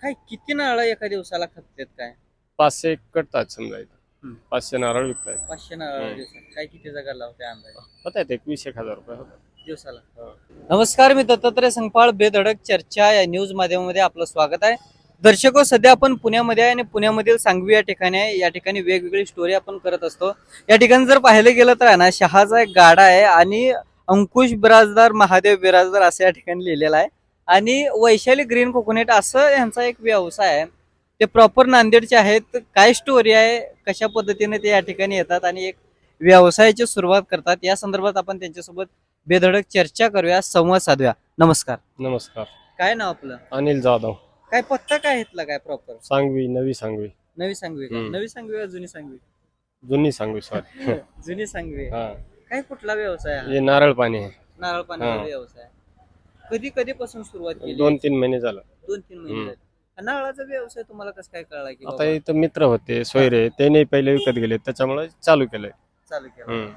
काय किती नारळ एका दिवसाला खपतात काय? 500 कटतात समजा इथं. हम्म. 500 नारळ विकतायत. 500 नारळ दिवसात काय किती जागा लावते अंदाजे होतात 21,000 रुपये होतात. दिवसाला? हो. नमस्कार, मी दत्तात्रय संगपाळ. बेधडक चर्चा या न्यूज माध्यमामध्ये आपलं स्वागत आहे. दर्शको, सध्या आपण पुण्यामध्ये आहे आणि पुण्यामधील सांगवी या ठिकाणी आहे. या ठिकाणी वेगवेगळी स्टोरी आपण करत असतो. या ठिकाणी जर पाहिलं गेलं तर आहे ना, शहाचा एक गाडा आहे आणि अंकुश बिराजदार, महादेव बिराजदार असं या ठिकाणी लिहिलेलं आहे. आणि वैशाली ग्रीन कोकोनट असं यांचा एक व्यवसाय आहे. ते प्रॉपर नांदेडचे आहेत. काय स्टोरी आहे, कशा पद्धतीने ते या ठिकाणी येतात आणि एक व्यवसायाची सुरुवात करतात, या संदर्भात आपण त्यांच्यासोबत बेधडक चर्चा करूया, संवाद साधूया. नमस्कार. नमस्कार. काय नाव आपलं? अनिल जाधव, काय पत्ता काय घेतला काय प्रॉपर? सांगवी, नवी सांगवी. नवी सांगवी का? हम्म. नवी सांगवी का जुनी सांगवी? जुनी सांगवी सॉरी. जुनी सांगवी. हा, काय कुठला व्यवसाय हा? हे नारळ पाणी आहे. नारळ पाण्याचा हा. व्यवसाय. कधीपासून सुरुवात केली? 2-3 महिने झालं. 2-3 महिने हम्म. झाले. नारळाचा व्यवसाय तुम्हाला कसं काय कळला की आता बाबा इथं मित्र होते सोयरे, त्याने पहिले विकत गेले, त्याच्यामुळे चालू केलंय. चालू केला? हम्म.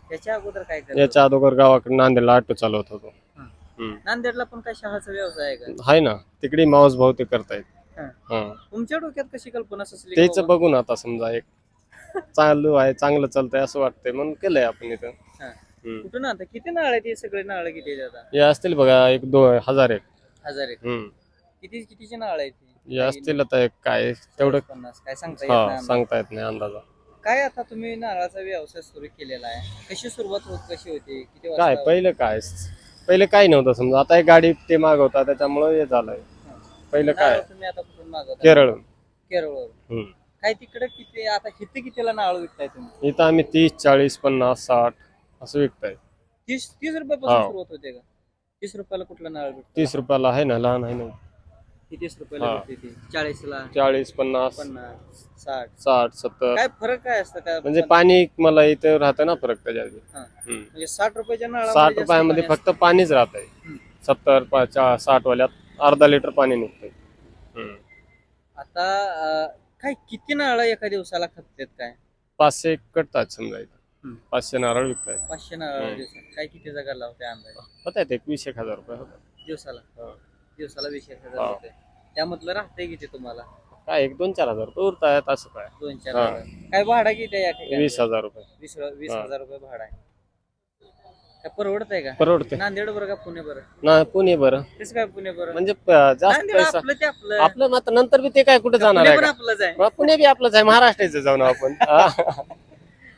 त्याच्या अगोदर काय केलं? याच्या अगोदर गावाकडे नांदेडला ऑटो चालवत होतो. हा. हम्म. नांदेडला पण काय चहाचा व्यवसाय आहे का? आहे ना, तिकडे मावस भाऊ ते करतायत. हा. हा, तुमच्या डोक्यात कशी कल्पना सुचली की त्याच बाबा? बघून आता समजा एक चालू आहे, चांगलं चालतंय असं वाटतंय म्हणून केलंय आपण इथं. हा. हम्म. कुठून आता किती नारळ आहेत? हे सगळे नारळ किती आहेत आता? हे असतील बघा 1,000 एक. 1000 आहेत. हम्म. कितीची नारळ आहेत? हे असतील आता एक काय तेवढं. 50 काय सांगता येत हा, नाही आम्हाला. सांगता येत नाही अंदाजा. काय आता तुम्ही नारळाचा व्यवसाय सुरू केलेला आहे, कशी सुरुवात कशी होती, किती काय वाजता? पहिले काय नव्हतं समजा, आता एक गाडी ते मागवता त्याच्यामुळे हे झालंय. पहिलं काय नारळ तुम्ही आता कुठून मागवता? केरळ. केरळवरून. हम्म. काय तिकडे किती आता किती कितीला नारळ विकताय तुम्ही? इथं आम्ही 30, 40, 50, 60 असं विकताय. 30 रुपयापासून हो. सुरुवात होते का? 30 रुपयाला कुठला नारळ भेटतो? 30 रुपयाला आहे ना, लहान आहे ना. ती 30 रुपयाला हा. भेटते ती 40ला, 40, 50, 50, 60. 60, 70. काय फरक काय असतं काय? म्हणजे पाणी मला इथं राहतं ना फरक त्याच्यात. हा. हम्म. म्हणजे 60 रुपयाच्या 60 नारळामध्ये रुपयामध्ये जास्त फक्त पाणीच राहत आहे. हम्म. 70, 60 वाल्यात अर्धा लिटर पाणी निघतंय. हम्म. आता काय किती नारळ एका दिवसाला खपतात काय? 500 कटतात समजा इथं. हम्म. 500 नारळ विकतायत. 500 नारळ हम्म. दिवसात काय किती जागा लावते अंदाजे होतात 21,000 रुपये होतात. दिवसाला? हा. दिवसाला 20,000 हा. होते. त्यामधलं राहतंय किती तुम्हाला? काय 1-2-4 हजार रुपये उरतायत असं काय. 2-4 हा. हजार. काय भाडा किती आहे या ठिकाणी? 20,000 रुपये 20,000 रुपये भाडा आहे. काय परवडतंय का? परवडते नांदेड बरं का पुणे बरं? ना. पुणे बरं, कसं काय पुणे बरं? म्हणजे जास्त नांदेड पैसा आपलं ते आपलं. आपलं मात्र नंतर बी ते काय कुठे जाणार पुणे आहे पण का? आपलंच आहे. मग पुणे बी आपलंच आहे, महाराष्ट्राचं जाऊन आपण. हा.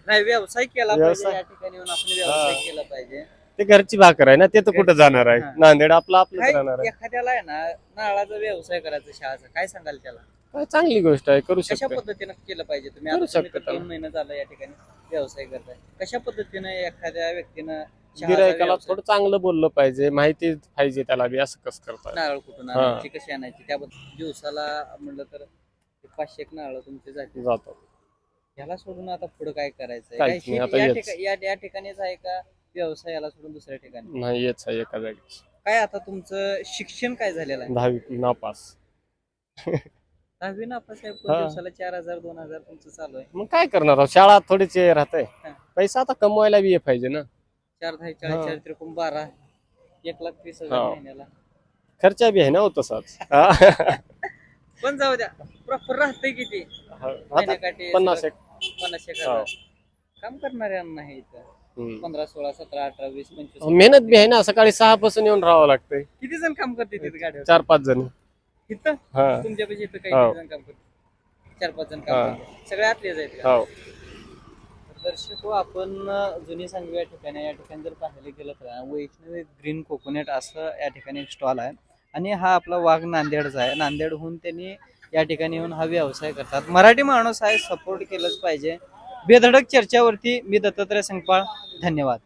नाही, व्यवसाय केला पाहिजे. व्यवसाय. या ठिकाणी येऊन आपण व्यवसाय हा. केला पाहिजे. ते घरची भाकर आहे ना, ते तर कुठं जाणार आहे. हा. नांदेड आपलं आपलंच काय राहणार आहे. एखाद्याला आहे ना नारळाचा व्यवसाय करायचा चहाचा, काय सांगाल त्याला? काय चांगली गोष्ट आहे, करू कशा शकतो. पद्धतीने केलं पाहिजे? तुम्ही करू आता तुम्ही तर शकता. 2 महिने झालं या ठिकाणी व्यवसाय करताय. कशा पद्धतीने एखाद्या व्यक्तीनं चहाचा गिरायकाला व्यवसाय- थोडं चांगलं बोललं पाहिजे, माहिती पाहिजे त्याला बी, असं कसं करताय. नारळ कुठून हा. आणायची, कशी आणायची, त्याबद्दल दिवसाला म्हणलं तर 500 एक नारळ तुमचे जाते. जातो. ह्याला सोडून आता पुढे काय करायचंय? काहीच काय नाही, आता या हेच. या ठिकाणीच आहे का व्यवसाय, याला सोडून दुसऱ्या ठिकाणी? नाही येच आहे एका जागी. काय आता तुमचं शिक्षण काय झालेलं आहे? 10वी नापास. 10वी नापास आहे, पण हा. दिवसाला 4,000 2,000 तुमचं चालू आहे. मग काय करणार आहोत? शाळा थोडीच राहते. हा. पैसा आता कमवायला बी पाहिजे ना. 4 10 हा. 4 4 त्रिकोण 12 1,30,000 हा. महिन्याला. खर्चा बी आहे ना हो तसाच. हा. पण जाऊ द्या, प्रॉपर राहतंय किती आता महिन्याकाठी? 50 एक. 50 एक हो. हजार. काम करणाऱ्यांना आहे इथं हम्म. 15 16 17 18 20 25. मेहनत बी आहे ना, सकाळी 6 पासून येऊन राहावं लागतंय. किती जण काम करते तिथे गाडीवर? 4-5 जण. इथं हा. तुमच्यापाशी इथं काही हो. किती जण काम करते? 4-5 जण हा. काम करते. सगळे आतलेच आहेत का? हो. दर्शको, आपण जुनी सांगवी या ठिकाणी जर पाहायला गेलं तर वैष्णवी ग्रीन कोकोनट असं या ठिकाणी एक स्टॉल आहे. आणि हा आपला वाघ नांदेडचा आहे. नांदेडहून त्यांनी या ठिकाणी येऊन हा व्यवसाय करतात. मराठी माणूस आहे, सपोर्ट केलंच पाहिजे. बेधडक चर्चावरती मी दत्तात्रय संगपाळ. धन्यवाद.